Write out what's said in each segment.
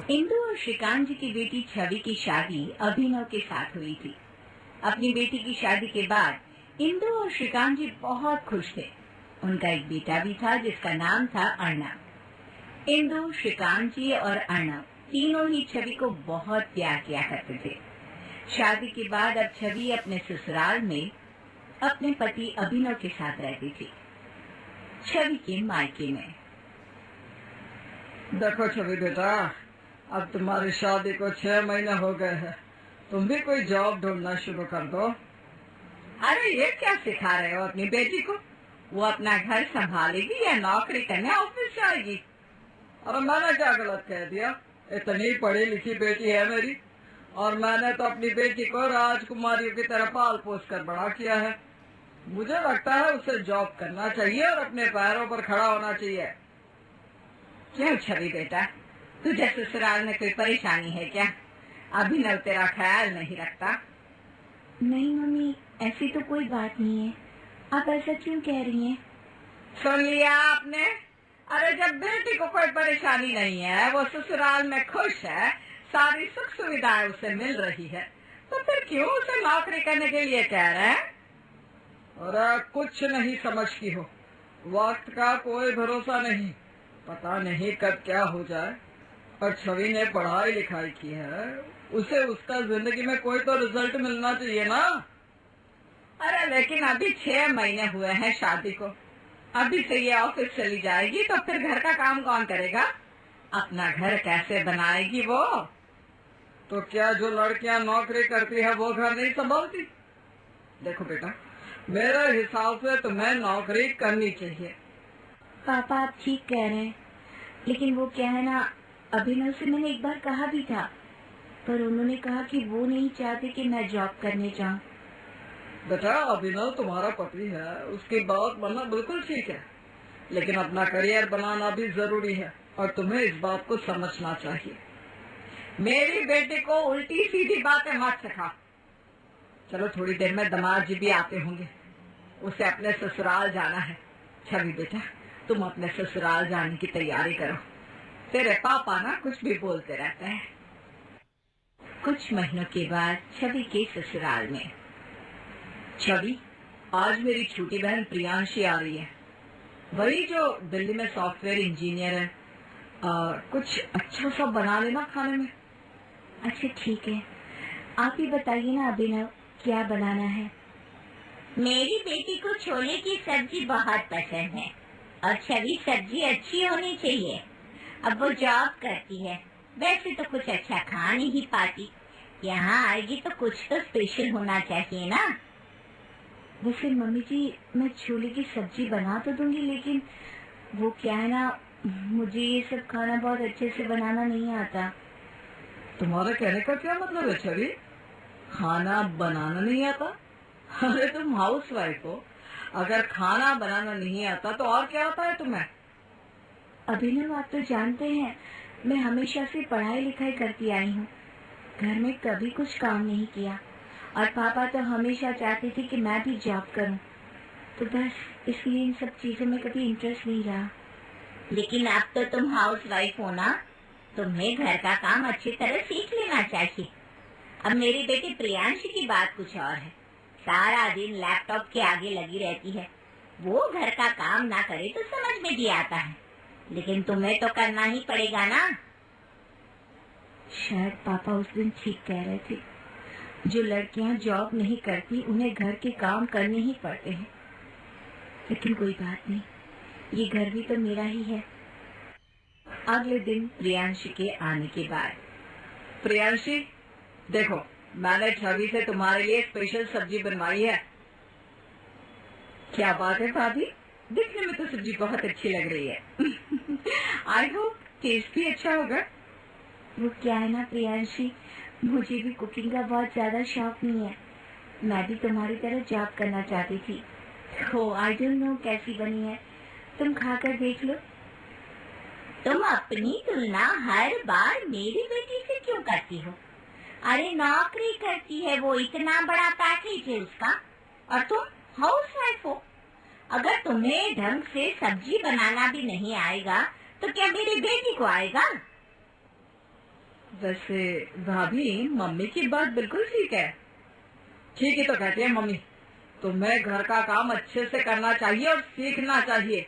इंदु और श्रीकांत जी की बेटी छवि की शादी अभिनव के साथ हुई थी। अपनी बेटी की शादी के बाद इंदु और श्रीकांत जी बहुत खुश थे। उनका एक बेटा भी था जिसका नाम था अर्णव। इंदु, श्रीकांत जी और अर्णव तीनों ही छवि को बहुत प्यार किया करते थे। शादी के बाद अब छवि अपने ससुराल में अपने पति अभिनव के साथ रहती थी। छवि के मायके में। देखो छवि बेटा, अब तुम्हारी शादी को 6 महीने हो गए हैं। तुम भी कोई जॉब ढूंढना शुरू कर दो। अरे ये क्या सिखा रहे हो अपनी बेटी को? वो अपना घर संभालेगी या नौकरी करने ऑफिस जाएगी? अरे मैंने क्या गलत कह दिया? इतनी पढ़ी लिखी बेटी है मेरी, और मैंने तो अपनी बेटी को राजकुमारियों की तरह पाल पोस कर बड़ा किया है। मुझे लगता है उसे जॉब करना चाहिए और अपने पैरों पर खड़ा होना चाहिए। क्यों छवि बेटा, तुझे ससुराल में कोई परेशानी है क्या? अभिनव तेरा ख्याल नहीं रखता? नहीं मम्मी, ऐसी तो कोई बात नहीं है। आप ऐसा क्यों कह रही हैं? सुन लिया आपने? अरे जब बेटी को कोई परेशानी नहीं है, वो ससुराल में खुश है, सारी सुख सुविधाएं उसे मिल रही है, तो फिर क्यों उसे नौकरी करने के लिए कह रहे हैं? अरे कुछ नहीं समझती हो, वक्त का कोई भरोसा नहीं, पता नहीं कब क्या हो जाए। और छवि ने पढ़ाई लिखाई की है, उसे उसका जिंदगी में कोई तो रिजल्ट मिलना चाहिए ना। अरे लेकिन अभी 6 महीने हुए हैं शादी को। अभी से ये ऑफिस चली जाएगी तो फिर घर का काम कौन करेगा? अपना घर कैसे बनाएगी वो? तो क्या जो लड़कियां नौकरी करती है वो घर नहीं संभालती? देखो बेटा, मेरे हिसाब से तुम्हें नौकरी करनी चाहिए। पापा आप ठीक कह रहे हैं, लेकिन वो क्या है ना, अभिनव से मैंने एक बार कहा भी था, पर उन्होंने कहा कि वो नहीं चाहते कि मैं जॉब करने जाऊं। बेटा, अभिनव तुम्हारा पति है, उसकी बात मानना बिल्कुल ठीक है, लेकिन अपना करियर बनाना भी जरूरी है और तुम्हें इस बात को समझना चाहिए। मेरी बेटी को उल्टी सीधी बातें मत सिखा। चलो थोड़ी देर में दामाद जी भी आते होंगे, उसे अपने ससुराल जाना है। छवि बेटा, तुम अपने ससुराल जाने की तैयारी करो। तेरे पापा ना कुछ भी बोलते रहते हैं। कुछ महीनों के बाद छवि के ससुराल में। छवि, आज मेरी छोटी बहन प्रियांशी आ रही है, वही जो दिल्ली में सॉफ्टवेयर इंजीनियर है, और कुछ अच्छा सा बना लेना खाने में। अच्छा ठीक है, आप ही बताइए ना अभिनव, क्या बनाना है? मेरी बेटी को छोले की सब्जी बहुत पसंद है और छवि सब्जी अच्छी होनी चाहिए। अब वो जॉब करती है, वैसे तो कुछ अच्छा खा नहीं पाती, यहाँ आएगी तो कुछ तो स्पेशल होना चाहिए ना। वैसे मम्मी जी, मैं छोले की सब्जी बना तो दूंगी, लेकिन वो क्या है ना, मुझे ये सब खाना बहुत अच्छे से बनाना नहीं आता। तुम्हारे कहने का क्या मतलब है छवि? खाना बनाना नहीं आता? अरे तुम हाउस वाइफ हो, अगर खाना बनाना नहीं आता तो और क्या आता है तुम्हें? अभिनव, आप तो जानते हैं मैं हमेशा से पढ़ाई लिखाई करती आई हूँ, घर में कभी कुछ काम नहीं किया, और पापा तो हमेशा चाहते थे कि मैं भी जॉब करूँ, तो बस इसलिए इन सब चीजों में कभी इंटरेस्ट नहीं रहा। लेकिन अब तो तुम हाउस वाइफ हो ना, तुम्हें घर का काम अच्छी तरह सीख लेना चाहिए। अब मेरी बेटी प्रियांशी की बात कुछ और है, सारा दिन लैपटॉप के आगे लगी रहती है। वो घर का काम ना करे तो समझ में भी आता है, लेकिन तुम्हें तो करना ही पड़ेगा ना। शायद पापा उस दिन ठीक कह रहे थे, जो लड़कियां जॉब नहीं करती उन्हें घर के काम करने ही पड़ते हैं। लेकिन कोई बात नहीं, ये घर भी तो मेरा ही है। अगले दिन प्रियांशी के आने के बाद। प्रियांशी, देखो मैंने छवि से तुम्हारे लिए स्पेशल सब्जी बनवाई है। क्या बात है भाभी, दिखने में तो सब्जी बहुत अच्छी लग रही है। आई होप टेस्ट भी अच्छा होगा। वो क्या है ना प्रियांशी, मुझे भी कुकिंग का बहुत ज्यादा शौक नहीं है। मैं भी तुम्हारी तरह जॉब करना चाहती थी। हो आई डोंट नो कैसी बनी है, तुम खाकर देख लो। तुम अपनी तुलना हर बार मेरी बेटी से क्यों करती हो? अरे नौकरी करती है वो, इतना बड़ा पैकेज है उसका, और तुम हाउस वाइफ हो। अगर तुम्हें ढंग से सब्जी बनाना भी नहीं आएगा तो क्या मेरी बेटी को आएगा? वैसे भाभी, मम्मी की बात बिल्कुल ठीक है। ठीक ही तो कहती है मम्मी। तुम्हें घर का काम अच्छे से करना चाहिए और सीखना चाहिए।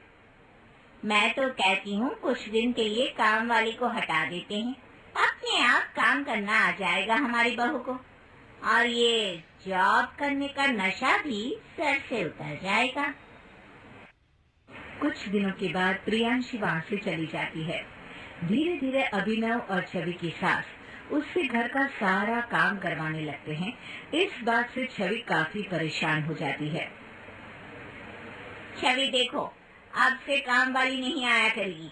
मैं तो कहती हूँ कुछ दिन के लिए काम वाली को हटा देते हैं, अपने आप काम करना आ जाएगा हमारी बहू को, और ये जॉब करने का नशा भी सर से उतर जाएगा। कुछ दिनों के बाद प्रियांशी वहाँ से चली जाती है। धीरे धीरे अभिनव और छवि की सास उससे घर का सारा काम करवाने लगते हैं। इस बात से छवि काफी परेशान हो जाती है। छवि देखो, अब से काम वाली नहीं आया करेगी।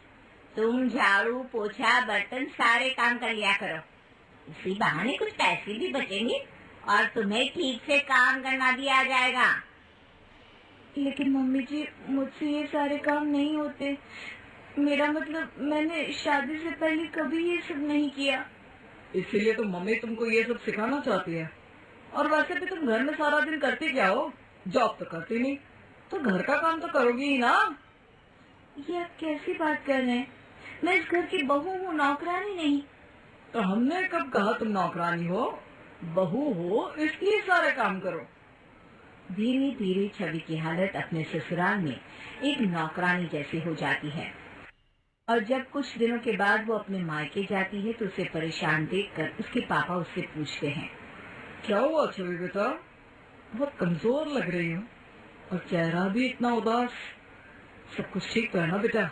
तुम झाड़ू पोछा बर्तन सारे काम कर लिया करो, इसी बहाने कुछ पैसे भी बचेंगे और तुम्हें ठीक से काम करना भी आ जाएगा। लेकिन मम्मी जी, मुझसे ये सारे काम नहीं होते। मेरा मतलब, मैंने शादी से पहले कभी ये सब नहीं किया। इसीलिए तो मम्मी तुमको ये सब सिखाना चाहती है। और वैसे भी तुम घर में सारा दिन करती क्या हो? जॉब तो करती नहीं, तो घर का काम तो करोगी ही ना। ये आप कैसी बात कर रहे हैं? मैं इस घर की बहू हूँ, नौकरानी नहीं। तो हमने कब कहा तुम नौकरानी हो? बहू हो, इसलिए सारे काम करो। धीरे धीरे छवि की हालत अपने ससुराल में एक नौकरानी जैसी हो जाती है। और जब कुछ दिनों के बाद वो अपने मायके जाती है तो उसे परेशान देखकर उसके पापा उससे पूछते हैं, क्या हुआ छवि बेटा? बहुत कमजोर लग रही हो और चेहरा भी इतना उदास। सब कुछ ठीक तो है ना बेटा?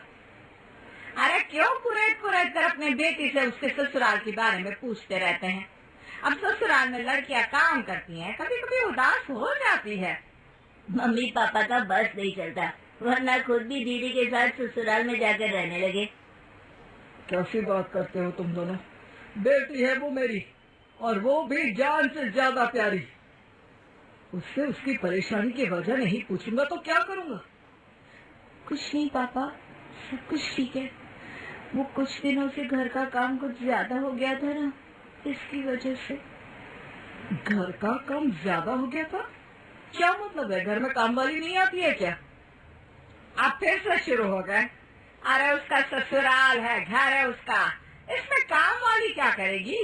अरे क्यों कुरेद कुरेद कर अपने बेटी से उसके ससुराल के बारे में पूछते रहते हैं? अब ससुराल में लड़कियां काम करती हैं, कभी कभी उदास हो जाती है। मम्मी पापा का बस नहीं चलता, वरना खुद भी दीदी के साथ ससुराल में जाकर रहने लगे। कैसी बात करते हो तुम दोनों? बेटी है वो मेरी, और वो भी जान से ज्यादा प्यारी। उससे उसकी परेशानी की वजह नहीं पूछूंगा तो क्या करूंगा? कुछ नहीं पापा, सब कुछ ठीक है। वो कुछ दिनों से घर का काम कुछ ज्यादा हो गया था ना, इसकी वजह से। घर का काम ज्यादा हो गया था? क्या मतलब है? घर में काम वाली नहीं आती है क्या? अब फिर से शुरू हो गए। अरे उसका ससुराल है, घर है उसका, इसमें काम वाली क्या करेगी?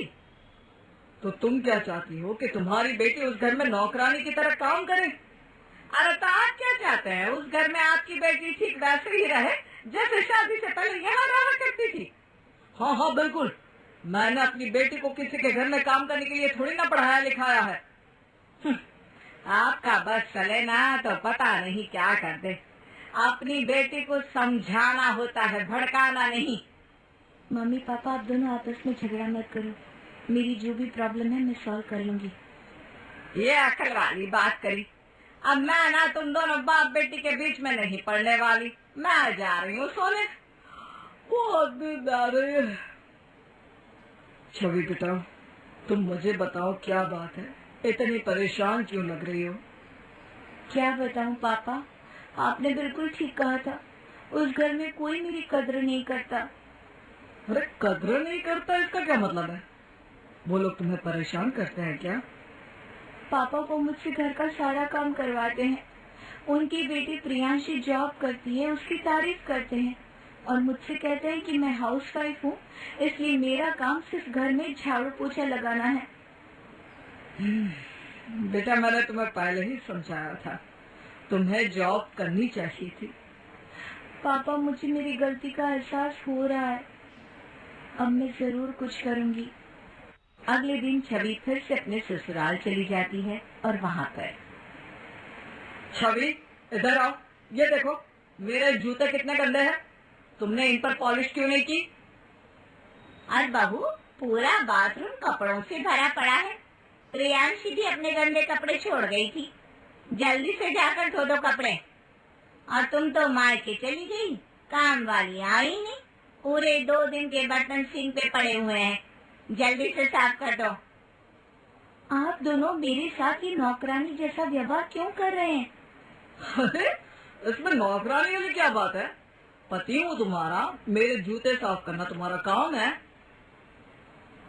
तो तुम क्या चाहती हो कि तुम्हारी बेटी उस घर में नौकरानी की तरह काम करे? अरे तो आप क्या चाहते हैं? उस घर में आपकी बेटी ठीक वैसे ही रहे जैसे शादी से पहले यहाँ रहा करती थी। हाँ हाँ बिल्कुल। मैंने अपनी बेटी को किसी के घर में काम करने के लिए थोड़ी ना पढ़ाया लिखाया है। आपका बस चले ना तो पता नहीं क्या कर दे। अपनी बेटी को समझाना होता है, भड़काना नहीं। मम्मी पापा, आप दोनों आपस में झगड़ा मत करो। मेरी जो भी प्रॉब्लम है मैं सॉल्व कर लूंगी। ये अकल वाली बात करी। अब मैं ना तुम दोनों बाप बेटी के बीच में नहीं पड़ने वाली। मैं जा रही हूँ सोने। बहुत नींद आ रही है। छवि बेटा, तुम मुझे बताओ क्या बात है? इतनी परेशान क्यों लग रही हो? क्या बताऊं पापा, आपने बिल्कुल ठीक कहा था। उस घर में कोई मेरी कद्र नहीं करता। अरे कद्र नहीं करता, इसका क्या मतलब है? वो लोग तुम्हें परेशान करते हैं क्या? पापा को मुझसे घर का सारा काम करवाते हैं। उनकी बेटी प्रियांशी जॉब करती है, उसकी तारीफ करते हैं और मुझसे कहते हैं कि मैं हाउसवाइफ हूँ, इसलिए मेरा काम सिर्फ घर में झाड़ू पोछा लगाना है। बेटा, मैंने तुम्हें पहले ही समझाया था, तुम्हें जॉब करनी चाहिए थी। पापा, मुझे मेरी गलती का एहसास हो रहा है। अब मैं जरूर कुछ करूंगी। अगले दिन छवि फिर से अपने ससुराल चली जाती है और वहाँ पर छवि, इधर आओ। ये देखो, मेरे जूते कितने गंदे हैं। तुमने इन पर पॉलिश क्यों नहीं की? और बहू, पूरा बाथरूम कपड़ों से भरा पड़ा है। प्रियांशी भी अपने गंदे कपड़े छोड़ गई थी। जल्दी से जाकर धो दो कपड़े। और तुम तो मायके चली गई, काम वाली आई नहीं। पूरे 2 दिन के बर्तन सिंक पे पड़े हुए हैं, जल्दी से साफ कर दो। आप दोनों मेरे साथ ये नौकरानी जैसा व्यवहार क्यों कर रहे हैं? अरे इसमें नौकरानी वाली क्या बात है? पति हूँ तुम्हारा, मेरे जूते साफ करना तुम्हारा काम है।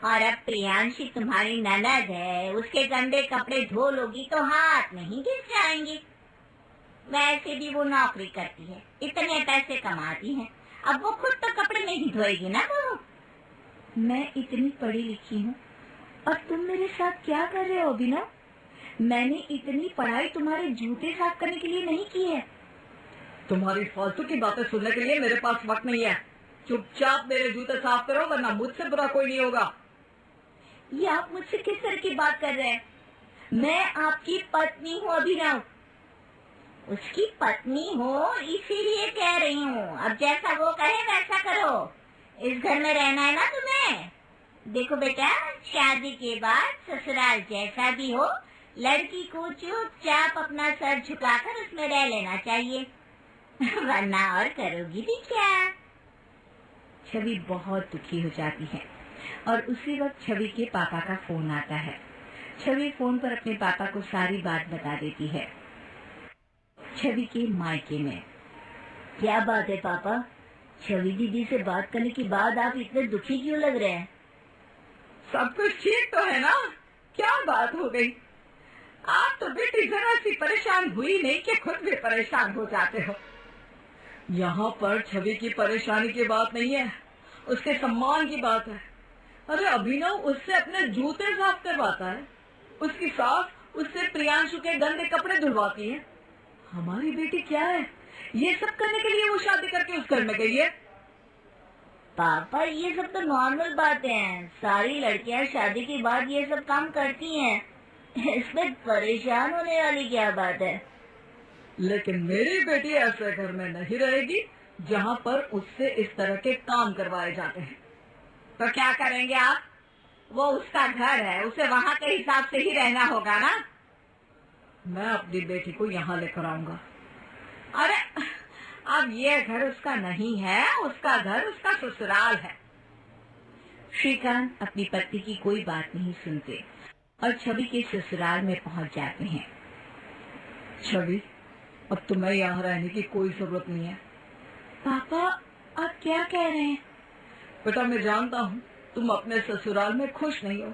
और अब प्रियांशी तुम्हारी ननद है, उसके गंदे कपड़े धो लोगी तो हाथ नहीं गिर जाएंगे। वैसे भी वो नौकरी करती है, इतने पैसे कमाती है, अब वो खुद तो कपड़े नहीं धोएगी ना बहू। मैं इतनी पढ़ी लिखी हूँ और तुम मेरे साथ क्या कर रहे हो अभिनव? मैंने इतनी पढ़ाई तुम्हारे जूते साफ करने के लिए नहीं की है। तुम्हारी फालतू की बातें सुनने के लिए मेरे पास वक्त नहीं है। चुपचाप मेरे जूते साफ करो, वरना मुझसे बुरा कोई नहीं होगा। ये आप मुझसे किस तरह की बात कर रहे हैं? मैं आपकी पत्नी हूँ अभिनव। उसकी पत्नी हो इसीलिए कह रही हूँ, अब जैसा वो कहे वैसा करो। इस घर में रहना है ना तुम्हें? देखो बेटा, शादी के बाद ससुराल जैसा भी हो, लड़की को चुपचाप अपना सर झुकाकर उसमें रह लेना चाहिए, वरना और करोगी भी क्या। छवि बहुत दुखी हो जाती है और उसी वक्त छवि के पापा का फोन आता है। छवि फोन पर अपने पापा को सारी बात बता देती है। छवि के मायके में। क्या बात है पापा? छवि दीदी से बात करने के बाद आप इतने दुखी क्यों लग रहे हैं? सब कुछ ठीक तो है ना? क्या बात हो गई? आप तो बेटी जरा सी परेशान हुई नहीं कि खुद भी परेशान हो जाते हो। यहाँ पर छवि की परेशानी की बात नहीं है, उसके सम्मान की बात है। अरे अभिनव उससे अपने जूते साफ करवाता है, उसकी सास उससे प्रियांशु के गंदे कपड़े धुलवाती है। हमारी बेटी क्या है, ये सब करने के लिए वो शादी करके उस घर में गई है। पापा ये सब तो नॉर्मल बातें हैं, सारी लड़कियां शादी के बाद ये सब काम करती हैं, इसमें परेशान होने वाली क्या बात है? लेकिन मेरी बेटी ऐसे घर में नहीं रहेगी जहाँ पर उससे इस तरह के काम करवाए जाते हैं। तो क्या करेंगे आप? वो उसका घर है, उसे वहाँ के हिसाब से ही रहना होगा ना। मैं अपनी बेटी को यहाँ लेकर आऊंगा। अरे अब ये घर उसका नहीं है, उसका घर उसका ससुराल है। श्रीकांत अपनी पत्नी की कोई बात नहीं सुनते और छवि के ससुराल में पहुंच जाते हैं। छवि, अब तुम्हें यहाँ रहने की कोई जरूरत नहीं है। पापा आप क्या कह रहे हैं? बेटा मैं जानता हूँ तुम अपने ससुराल में खुश नहीं हो।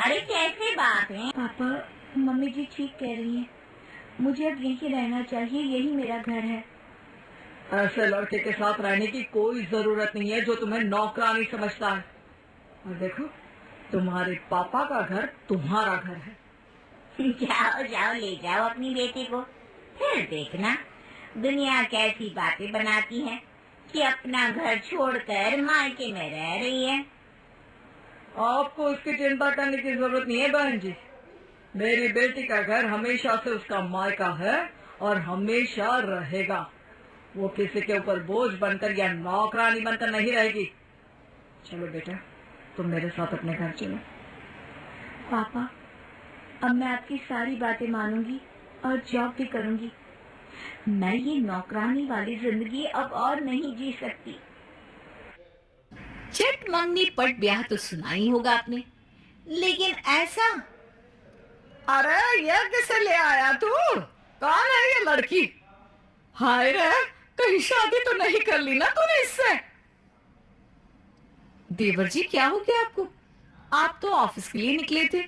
अरे कैसे बात है? पापा मम्मी जी ठीक कह रही हैं, मुझे अब यहीं रहना चाहिए, यही मेरा घर है। ऐसे लड़के के साथ रहने की कोई जरूरत नहीं है जो तुम्हें नौकरानी समझता है। और देखो, तुम्हारे पापा का घर तुम्हारा घर है। जाओ जाओ, ले जाओ अपनी बेटी को, फिर देखना दुनिया कैसी बातें बनाती है कि अपना घर छोड़कर मायके में रह रही है। आपको उसकी चिंता करने की जरूरत नहीं है बहन जी। मेरी बेटी का घर हमेशा से उसका मायका है और हमेशा रहेगा। वो किसी के ऊपर बोझ बनकर या नौकरानी बनकर नहीं रहेगी। चलो बेटा, तुम मेरे साथ अपने घर चलो। पापा अब मैं आपकी सारी बातें मानूंगी और जॉब भी करूंगी। मैं ये नौकरानी वाली जिंदगी अब और नहीं जी सकती। चट मंगनी पट ब्याह तो सुना ही होगा आपने, लेकिन ऐसा? अरे ये किसे ले आया तू? कौन है ये लड़की? हाय रे, कहीं शादी तो नहीं कर ली ना तूने इससे? देवर जी क्या हो गया आपको? आप तो ऑफिस के लिए निकले थे,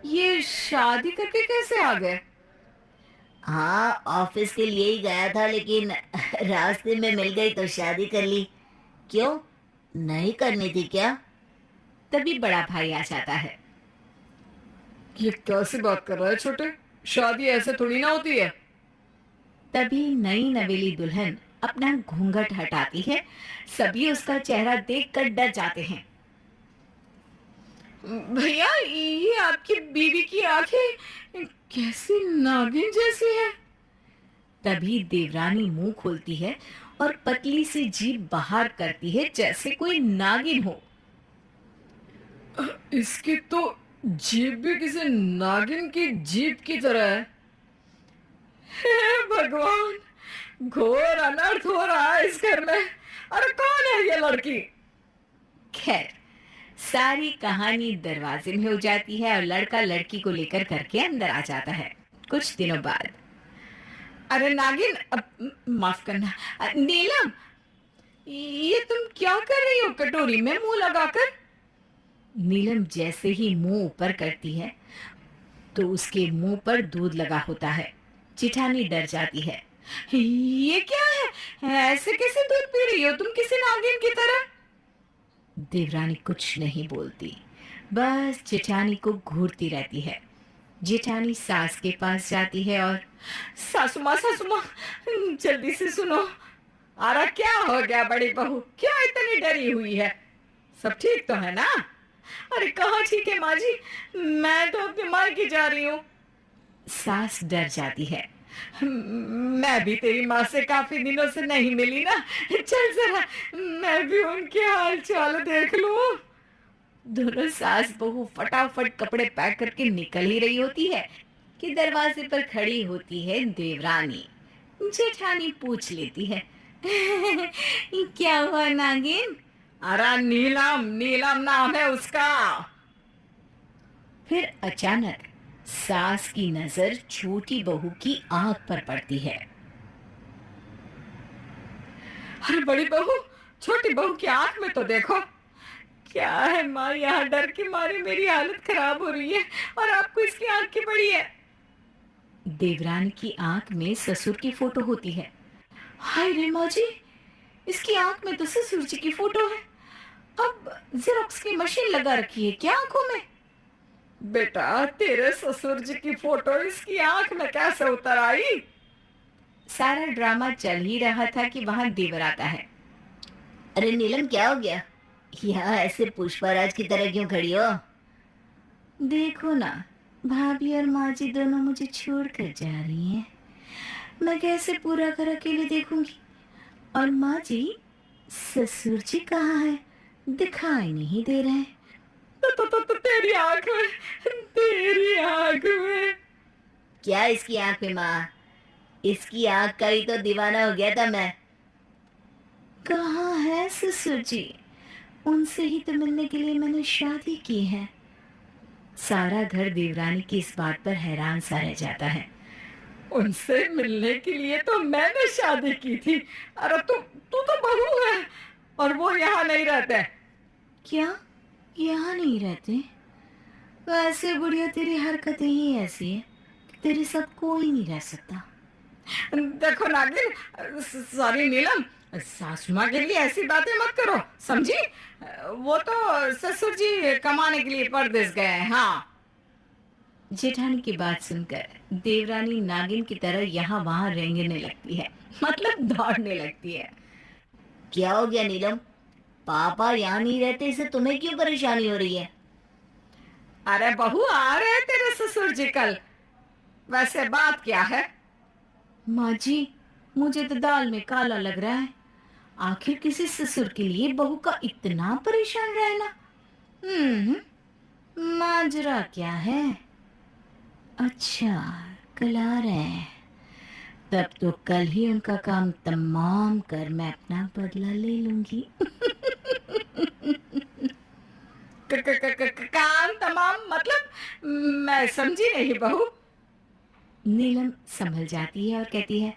ये शादी करके कैसे आ गए? हाँ ऑफिस के लिए ही गया था, लेकिन रास्ते में मिल गई तो शादी कर ली। क्यों, नहीं करनी थी क्या? तभी बड़ा भाई आ जाता है। ये कैसी बात कर रहा है छोटे? शादी ऐसे थोड़ी ना होती है। तभी नई नवेली दुल्हन अपना घूंघट हटाती है। सभी उसका चेहरा देखकर डर जाते हैं। भैया ये आपकी बीवी की आंखें कैसी नागिन जैसी है। तभी देवरानी मुंह खोलती है और पतली सी जीभ बाहर करती है जैसे कोई नागिन हो। इसकी तो जीभ भी किसी नागिन की जीभ की तरह है। हे भगवान, घोर अनर्थ हो रहा है इस घर में। अरे कौन है ये लड़की? खैर सारी कहानी दरवाजे में हो जाती है और लड़का लड़की को लेकर घर के अंदर आ जाता है। कुछ दिनों बाद, अरे नागिन, माफ करना, नीलम, ये तुम क्या कर रही हो कटोरी में मुंह लगाकर? नीलम जैसे ही मुंह ऊपर करती है तो उसके मुंह पर दूध लगा होता है। जिठानी डर जाती है। ये क्या है? ऐसे कैसे दूध पी रही हो तुम किसी नागिन की तरह? देवरानी कुछ नहीं बोलती, बस जेठानी को घूरती रहती है। जेठानी सास के पास जाती है और सासू माँ जल्दी से सुनो। अरे क्या हो गया बड़ी बहू, क्यों इतनी डरी हुई है? सब ठीक तो है ना? अरे कहाँ ठीक है माँ जी, मैं तो अपने मायके जा रही हूँ। सास डर जाती है। मैं भी तेरी माँ से काफी दिनों से नहीं मिली ना, चल जरा मैं भी उनके हाल चाल देख लूं। दोनों सास बहू फटाफट कपड़े पैक करके निकल ही रही होती है कि दरवाजे पर खड़ी होती है देवरानी। जेठानी पूछ लेती है क्या हुआ नागिन? अरे नीलम, नीलम नाम है उसका। फिर अचानक सास की नजर छोटी बहू की आंख पर पड़ती है। अरे बड़ी बहू, छोटी बहू की आंख में तो देखो। क्या है माँ, यहाँ डर के मारे मेरी हालत खराब हो रही है और आपको इसकी आंख की पड़ी है। देवरानी की आंख में ससुर की फोटो होती है। हाय रे माँ जी, इसकी आंख में तो ससुर जी की फोटो है। अब जेरोक्स की मशीन लगा रखी है क्या आंखों में? बेटा तेरे ससुर जी की फोटो इसकी आंख में कैसे उतर आई? सारा ड्रामा चल ही रहा था कि वहां देवर आता है। अरे नीलम क्या हो गया, यहाँ ऐसे पुष्पराज की तरह क्यों खड़ी हो? देखो ना, भाभी और माँ जी दोनों मुझे छोड़ कर जा रही हैं। मैं कैसे पूरा घर अकेले देखूंगी? और माँ जी, ससुर जी कहाँ है? दिखाई नहीं दे रहे। तो तेरी आंख में, तेरी आंख में। क्या इसकी आंख में माँ? इसकी आंख का ही तो दीवाना हो गया था मैं। कहाँ है ससुर जी? उनसे ही तो मिलने के लिए मैंने शादी की है। सारा घर देवरानी की इस बात पर हैरान सा रह जाता है। उनसे मिलने के लिए तो मैंने शादी की थी। अरे तू तो बहू है और वो यहाँ नहीं रहते। क्या यहाँ नहीं रहते? वैसे बुढ़िया तेरी हरकतें ही ऐसी है कि तेरे साथ कोई नहीं रह सकता। देखो नागिन, सॉरी नीलम, सासू माँ के लिए ऐसी बातें मत करो, समझी? वो तो ससुर जी कमाने के लिए परदेश गए हैं। हाँ। जेठानी की बात सुनकर देवरानी नागिन की तरह यहाँ वहां रेंगने लगती है, मतलब दौड़ने लगती है। क्या हो गया नीलम? पापा यहाँ नहीं रहते, इसे तुम्हें क्यों परेशानी हो रही है? अरे बहू, आ रहे हैं तेरे ससुर जी कल। वैसे बात क्या है? माँ जी, मुझे तो दाल में काला लग रहा है। आखिर किसी ससुर के लिए बहू का इतना परेशान रहना। माजरा क्या है? अच्छा, कल आ रहे हैं। तब तो कल ही उनका काम तमाम कर मैं अपना बदला ले लूंगी। काम तमाम मतलब? मैं समझी नहीं बहू। नीलम संभल जाती है और कहती है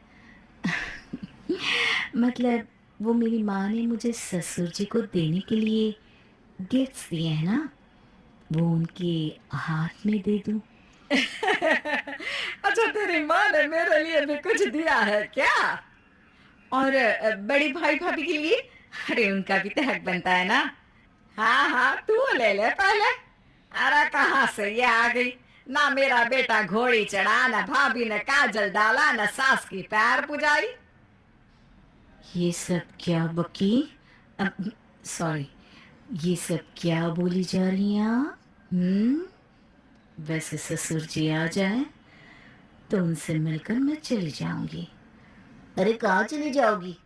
मतलब वो मेरी माँ ने मुझे ससुर जी को देने के लिए गिफ्ट्स दिए हैं ना, वो उनके हाथ में दे दूं। अच्छा, तेरी माँ ने मेरे लिए भी कुछ दिया है क्या? और बड़ी भाई भाभी के लिए? अरे उनका भी तो हक बनता है ना। हाँ, तू ले ले पहले। अरे कहाँ से ये आ गई? ना मेरा बेटा घोड़ी चढ़ा, ना भाभी ने काजल डाला, ना सास की पैर पुजाई। ये सब क्या बकी? सॉरी, ये सब क्या बोली जा रही हैं आप? वैसे ससुर जी आ जाए तो उनसे मिलकर मैं चली जाऊंगी। अरे कहाँ चली जाओगी?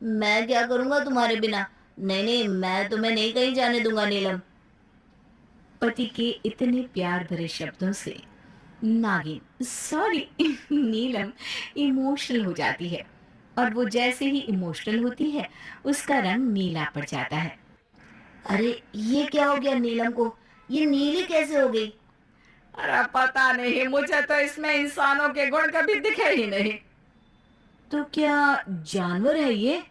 मैं क्या करूँगा तुम्हारे बिना? नहीं, मैं तुम्हें नहीं कहीं जाने दूंगा नीलम। पति के इतने प्यार भरे शब्दों से नागिन, सॉरी नीलम, इमोशनल हो जाती है। और वो जैसे ही इमोशनल होती है उसका रंग नीला पड़ जाता है। अरे ये क्या हो गया नीलम को? ये नीली कैसे हो गई? अरे पता नहीं, मुझे तो इसमें इंसानों के गुण कभी दिखे ही नहीं। तो क्या जानवर है ये?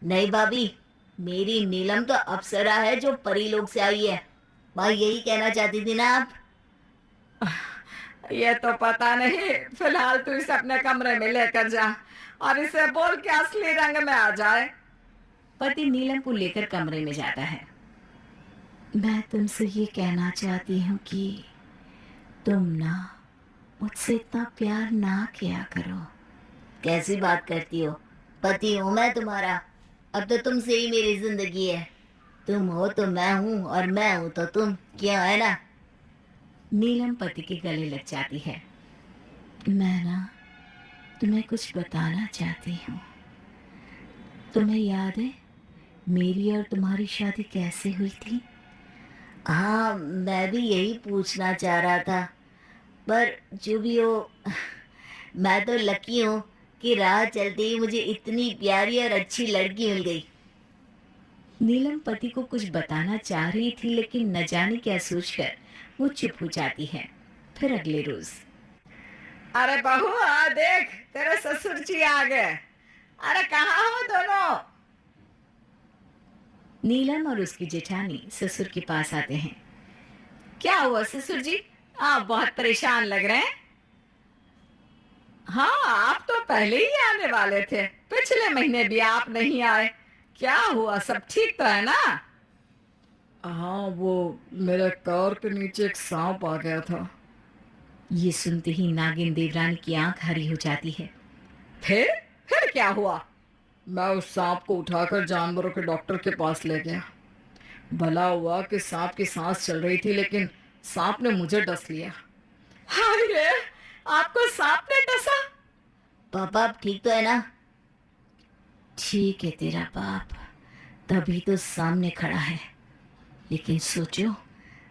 नहीं भाभी, मेरी नीलम तो अप्सरा है जो परीलोक से आई है। भाई यही कहना चाहती थी ना आप? ये तो पता नहीं। फिलहाल तू इसे अपने कमरे में लेकर जा और इसे बोल के असली रंग में आ जाए। पति नीलम को लेकर कमरे में जाता है। मैं तुमसे ये कहना चाहती हूँ कि तुम ना मुझसे इतना प्यार ना किया करो। कैसी बात करती हो? पति हूँ मैं तुम्हारा। अब तो तुमसे ही मेरी जिंदगी है। तुम हो तो मैं हूँ और मैं हूँ तो तुम, क्यों, है ना? नीलम पति के गले लग जाती है। मैं ना तुम्हें कुछ बताना चाहती हूँ। तुम्हें याद है मेरी और तुम्हारी शादी कैसे हुई थी? हाँ, मैं भी यही पूछना चाह रहा था, पर जो भी हो, मैं तो लकी हूँ कि राह चलते ही मुझे इतनी प्यारी और अच्छी लड़की मिल गई। नीलम पति को कुछ बताना चाह रही थी, लेकिन न जाने क्या सोचकर वो चुप हो जाती है। फिर अगले रोज, अरे बहू, आ देख, तेरे ससुर जी आ गए। अरे कहाँ हो दोनों? नीलम और उसकी जेठानी ससुर के पास आते हैं। क्या हुआ ससुर जी, आप बहुत परेशान लग रहे हैं। हाँ, आप तो पहले ही आने वाले थे, पिछले महीने भी आप नहीं आए। क्या हुआ, सब ठीक तो है ना? हाँ, वो मेरे कार के नीचे एक सांप आ गया था। ये सुनते ही नागिन देवरानी की आंख हरी हो जाती है। फिर क्या हुआ? मैं उस सांप को उठाकर जानवरों के डॉक्टर के पास ले गया। भला हुआ कि सांप की सांस चल रही थी, लेकिन सांप ने मुझे डस लिया। हाय रे, आपको सांप ने डसा? पापा अब ठीक तो है ना? ठीक है तेरा बाप, तभी तो सामने खड़ा है। लेकिन सोचो,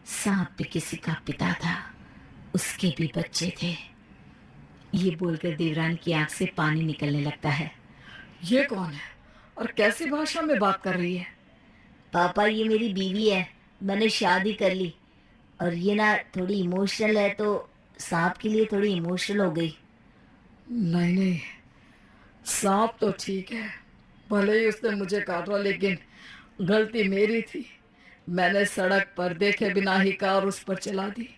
सांप भी किसी का पिता था, उसके भी बच्चे थे। ये बोलकर देवरानी की आंख से पानी निकलने लगता है। ये कौन है और कैसी भाषा में बात कर रही है? पापा, ये मेरी बीवी है, मैंने शादी कर ली। और ये ना थोड़ी इमोशनल है, तो सांप के लिए थोड़ी इमोशनल हो गई। नहीं, सांप तो ठीक है, भले ही उसने मुझे काटा, लेकिन गलती मेरी थी। मैंने सड़क पर देखे बिना ही कार उस पर चला दी।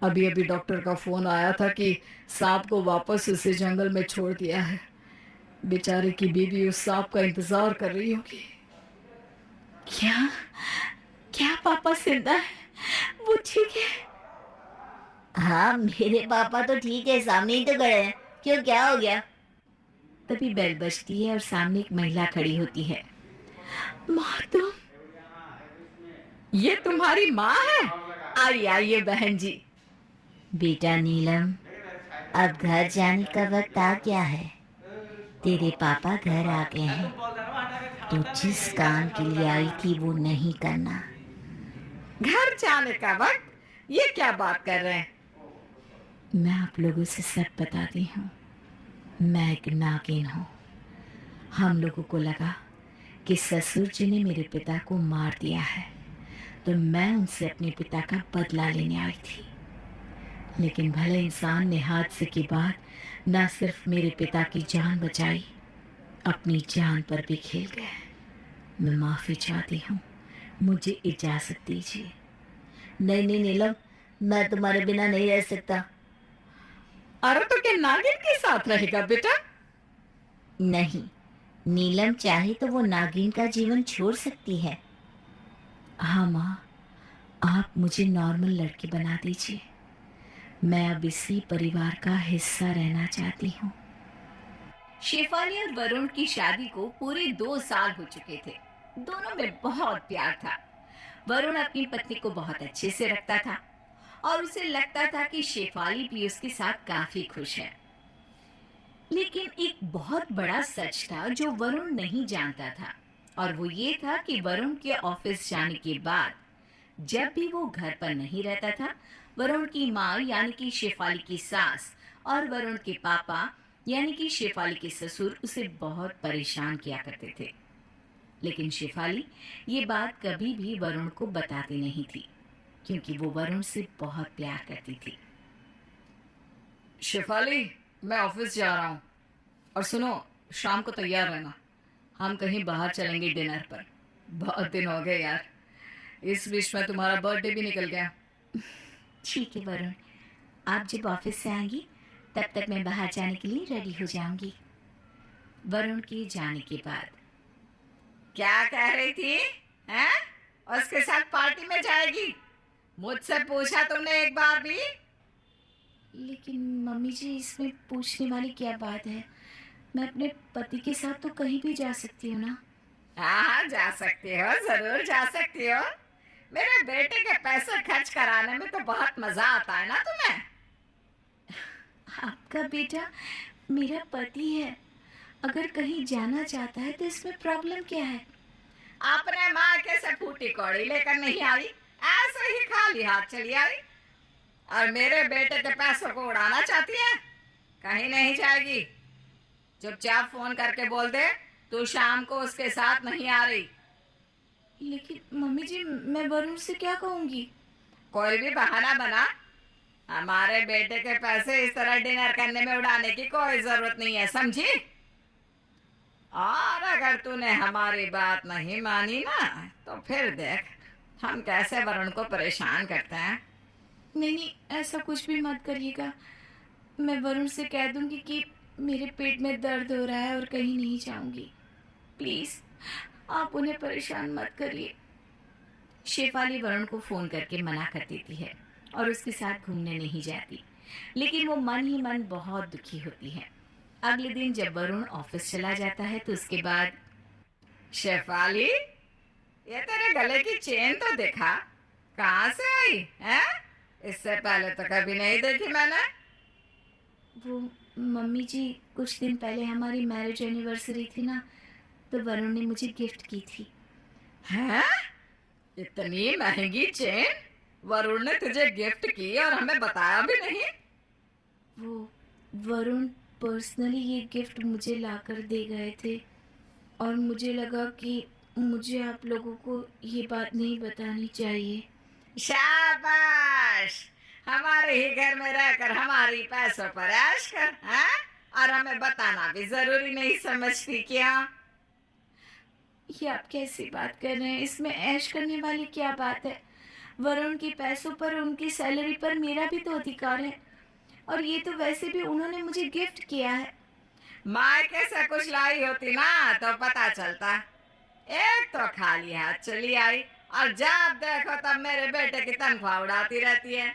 अभी अभी डॉक्टर का फोन आया था कि सांप को वापस उसे जंगल में छोड़ दिया है। बेचारे की बीवी उस सांप का इंतजार कर रही होगी। क्या क्या पापा जिंदा है? वो ठीक है? हाँ, मेरे पापा तो ठीक है, सामने ही तो खड़े हैं। क्यों, क्या हो गया? तभी बेल बजती है और सामने एक महिला खड़ी होती है। माँ, तुम? ये तुम्हारी माँ है? आइए बहन जी। बेटा नीलम, अब घर जाने का वक्त आ गया है। तेरे पापा घर आ गए हैं। तो जिस काम के लिए आई थी वो नहीं करना। घर जाने का वक्त? ये क्या बात कर रहे हैं? मैं आप लोगों से सब बताती हूँ। मैं एक नागिन हूँ। हम लोगों को लगा कि ससुर जी ने मेरे पिता को मार दिया है, तो मैं उनसे अपने पिता का बदला लेने आई थी। लेकिन भले इंसान ने हादसे के बाद न सिर्फ मेरे पिता की जान बचाई, अपनी जान पर भी खेल गए। मैं माफ़ी चाहती हूँ, मुझे इजाज़त दीजिए। नहीं नीलम, मैं तुम्हारे बिना नहीं रह सकता। अरे तो क्या नागिन के साथ रहेगा बेटा? नहीं, नीलम चाहे तो वो नागिन का जीवन छोड़ सकती है। हाँ माँ, आप मुझे नॉर्मल लड़की बना दीजिए। मैं अब इसी परिवार का हिस्सा रहना चाहती हूँ। शेफाली और वरुण की शादी को पूरे 2 साल हो चुके थे। दोनों में बहुत प्यार था। वरुण अपनी पत्नी को बहुत अच्छे से रखता था और उसे लगता था कि शेफाली भी उसके साथ काफी खुश है। लेकिन एक बहुत बड़ा सच था जो वरुण नहीं जानता था, और वो ये था कि वरुण के ऑफिस जाने के बाद जब भी वो घर पर नहीं रहता था, वरुण की माँ यानी कि शेफाली की सास और वरुण के पापा यानी कि शेफाली के ससुर उसे बहुत परेशान किया करते थे। लेकिन शेफाली ये बात कभी भी वरुण को बताती नहीं थी, क्योंकि वो वरुण से बहुत प्यार करती थी। शेफाली, मैं ऑफिस जा रहा हूँ, और सुनो, शाम को तैयार रहना, हम कहीं बाहर चलेंगे डिनर पर। बहुत दिन हो गए यार। इस बीच में तुम्हारा बर्थडे भी निकल गया। ठीक है वरुण, आप जब ऑफिस से आएंगी तब तक मैं बाहर जाने के लिए रेडी हो जाऊंगी। वरुण के जाने के बाद क्या कह रही थी? हैं? उसके साथ पार्टी में जाएगी? मुझसे पूछा तुमने एक बार भी? लेकिन मम्मी जी, इसमें पूछने वाली क्या बात है? मैं अपने पति के साथ तो कहीं भी जा सकती हूँ ना। हाँ हाँ, जा सकती हो, जरूर जा सकती हो। मेरे बेटे के पैसे खर्च कराने में तो बहुत मजा आता है ना तुम्हें। आपका बेटा मेरा पति है, अगर कहीं जाना चाहता है तो इसमें प्रॉब्लम क्या है? अपने माँ के से फूटी कौड़ी लेकर नहीं आई, ऐसे ही खाली हाथ चली आई। और मेरे बेटे के पैसों को उड़ाना चाहती है? कहीं नहीं जाएगी। चुपचाप फोन करके बोल दे तू शाम को उसके साथ नहीं आ रही। लेकिन मम्मी जी, मैं वरुण से क्या कहूँगी? कोई भी बहाना बना। हमारे बेटे के पैसे इस तरह डिनर करने में उड़ाने की कोई जरूरत नहीं है, समझी? और अगर तूने हमारी बात नहीं मानी ना, तो फिर देख हम कैसे वरुण को परेशान करते हैं। नहीं नहीं, ऐसा कुछ भी मत करिएगा। मैं वरुण से कह दूंगी कि मेरे पेट में दर्द हो रहा है और कहीं नहीं जाऊंगी। प्लीज आप उन्हें परेशान मत करिए। शेफाली वरुण को फोन करके मना कर देती है और उसके साथ घूमने नहीं जाती, लेकिन वो मन ही मन बहुत दुखी होती है। अगले दिन जब वरुण ऑफिस चला जाता है तो उसके बाद, शेफाली, ये तेरे गले की चेन तो देखा, कहाँ से आई है? इससे पहले तो कभी नहीं देखी मैंने। वो मम्मी जी, कुछ दिन पहले हमारी मैरिज एनिवर्सरी थी ना, तो वरुण ने मुझे गिफ्ट की थी। हैं? इतनी महंगी चेन वरुण ने तुझे गिफ्ट की और हमें बताया भी नहीं? वो वरुण पर्सनली ये गिफ्ट मुझे लाकर दे गए थे और मुझे लगा कि मुझे आप लोगों को ये बात नहीं बतानी चाहिए। शाबाश, हमारे ही घर में रहकर हमारी पैसों पर ऐश कर, हैं? और हमें बताना भी जरूरी नहीं समझती क्या? ये आप कैसी बात कर रहे हैं? इसमें ऐश करने वाली क्या बात है? वरुण के पैसों पर, उनकी सैलरी पर मेरा भी तो अधिकार है, और ये तो वैसे भी उन्होंने मुझे गिफ्ट किया है। मायके से कुछ लाई होती ना तो पता चलता। एक तो खाली हाथ चली आई और जब देखो तब मेरे बेटे की तनख्वाह उड़ाती रहती है।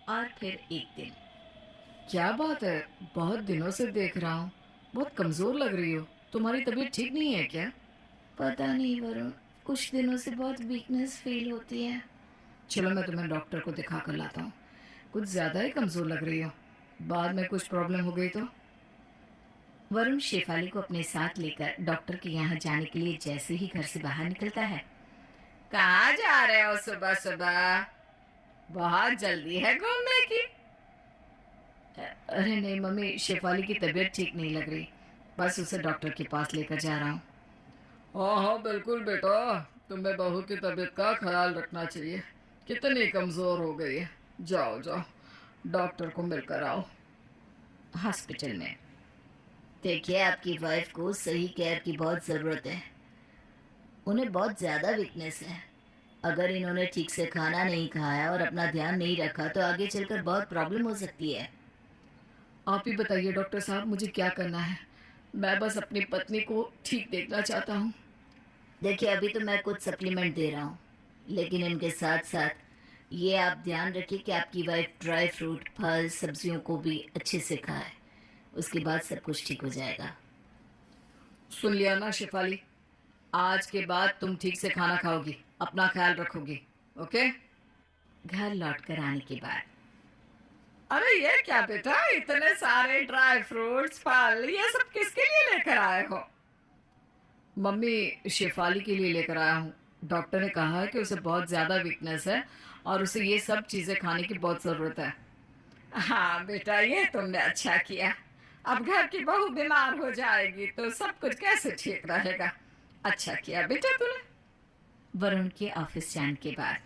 और फिर एक दिन, क्या बात है, बहुत दिनों से देख रहा हूँ, बहुत कमजोर लग रही हो। तुम्हारी तबीयत ठीक नहीं है क्या? पता नहीं वरुण, कुछ दिनों से बहुत वीकनेस फील होती है। चलो मैं तुम्हें डॉक्टर को दिखा कर लाता हूँ। कुछ ज्यादा ही कमजोर लग रही हो, बाद में कुछ प्रॉब्लम हो गई तो? वरुण शेफाली को अपने साथ लेकर डॉक्टर के यहाँ जाने के लिए जैसे ही घर से बाहर निकलता है। कहाँ जा रहे हो सुबह सुबह? बहुत जल्दी है घूमने की। अरे नहीं मम्मी, शेफाली की तबीयत ठीक नहीं लग रही, बस उसे डॉक्टर के पास लेकर जा रहा हूँ। हाँ हाँ बिल्कुल बेटा, तुम्हें बहू की तबीयत का ख्याल रखना चाहिए, कितनी कमजोर हो गई है। जाओ जाओ, डॉक्टर को मिलकर आओ। हॉस्पिटल में, देखिए आपकी वाइफ को सही केयर की बहुत ज़रूरत है। उन्हें बहुत ज़्यादा वीकनेस है। अगर इन्होंने ठीक से खाना नहीं खाया और अपना ध्यान नहीं रखा तो आगे चलकर बहुत प्रॉब्लम हो सकती है। आप ही बताइए डॉक्टर साहब, मुझे क्या करना है? मैं बस अपनी पत्नी को ठीक देखना चाहता हूँ। देखिए, अभी तो मैं कुछ सप्लीमेंट दे रहा हूँ, लेकिन इनके साथ साथ ये आप ध्यान रखिए कि आपकी वाइफ ड्राई फ्रूट, फल, सब्जियों को भी अच्छे से खाए। उसके बाद सब कुछ ठीक हो जाएगा। सुन लिया ना शेफाली, आज के बाद तुम ठीक से खाना खाओगी, अपना ख्याल रखोगी, ओके? घर लौटकर आने के बाद, अरे ये क्या बेटा, इतने सारे ड्राई फ्रूट्स, फल, ये सब किसके लिए लेकर आए हो? मम्मी, शेफाली के लिए लेकर आया हूँ। डॉक्टर ने कहा है कि उसे बहुत ज़्यादा वीकनेस है और उसे ये सब चीज़ें खाने की बहुत ज़रूरत है। हाँ बेटा, ये तुमने अच्छा किया। अब घर की बहू बीमार हो जाएगी तो सब कुछ कैसे ठीक रहेगा। अच्छा किया बेटा तूने। वरुण के ऑफिस जाने के बाद,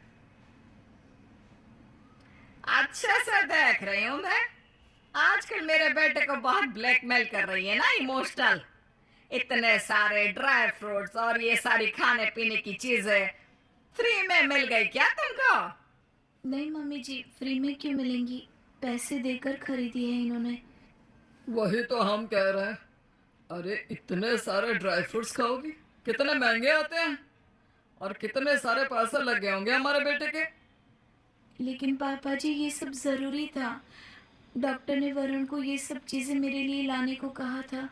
अच्छा से देख रही हूँ मैं, आजकल मेरे बेटे को बहुत ब्लैकमेल कर रही है ना, इमोशनल। इतने सारे ड्राई फ्रूट्स और ये सारी खाने पीने की चीजें फ्री में मिल गई क्या तुमको? नहीं मम्मी जी, फ्री में क्यों मिलेंगी? पैसे देकर खरीदी है इन्होंने। वही तो हम कह रहे हैं। अरे इतने सारे ड्राई फ्रूट्स खाओगी, कितने महंगे आते हैं। और कितने सारे पैसे लग गए होंगे हमारे बेटे के। लेकिन पापा जी ये सब जरूरी था। डॉक्टर ने वरुण को ये सब चीजें मेरे लिए लाने को कहा था।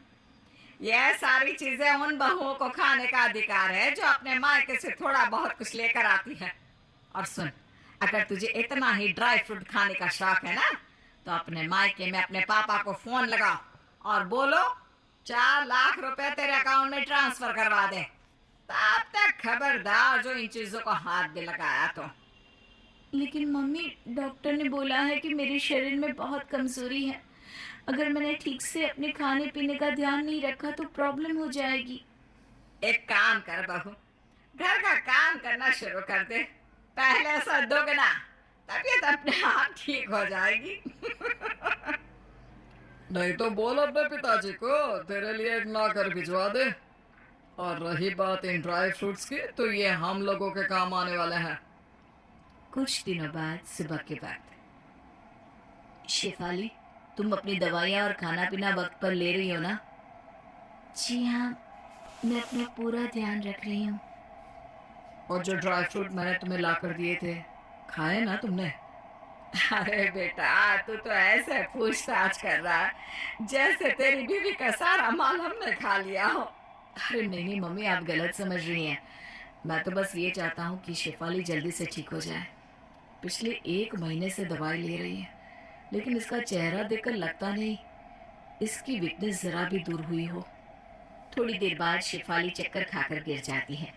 यह सारी चीजें उन बहुओं को खाने का अधिकार है जो अपने मायके से थोड़ा बहुत कुछ लेकर आती है। और सुन, अगर तुझे इतना ही ड्राई फ्रूट खाने का शौक है ना, तो अपने मायके में अपने पापा को फोन लगाओ और बोलो 4 लाख रुपए तेरे अकाउंट में ट्रांसफर करवा दे। तब तक खबरदार जो इन चीजों को हाथ भी लगाया तो। लेकिन मम्मी, डॉक्टर ने बोला है कि मेरे शरीर में बहुत कमजोरी है। अगर मैंने ठीक से अपने खाने पीने का ध्यान नहीं रखा तो प्रॉब्लम हो जाएगी। एक काम कर बहू, घर का काम करना शुरू कर दे। पहले से दोगुना, तबीयत अपने आप ठीक हो जाएगी। नहीं तो बोल अपने पिताजी को तेरे लिए एक नौकर भिजवा दे। और रही बात इन ड्राई फ्रूट्स की, तो ये हम लोगों के काम आने वाले हैं। कुछ दिनों बाद सुबह के वक्त। शेफाली, तुम अपनी दवाइयाँ और खाना पीना वक्त पर ले रही हो ना? जी हाँ, मैं अपना पूरा ध्यान रख रही हूँ। और जो ड्राई फ्रूट मैंने तुम्हें लाकर दिए थे, खाए ना तुमने? अरे बेटा, तू तो ऐसे पूछताछ कर रहा है जैसे तेरी बीवी का सारा माल हमने खा लिया हो। अरे नहीं नहीं मम्मी, आप गलत समझ रही हैं। मैं तो बस ये चाहता हूँ कि शेफाली जल्दी से ठीक हो जाए। पिछले 1 महीने से दवाई ले रही है, लेकिन इसका चेहरा देखकर लगता नहीं इसकी वीकनेस जरा भी दूर हुई हो। थोड़ी देर बाद शेफाली चक्कर खाकर गिर जाती है।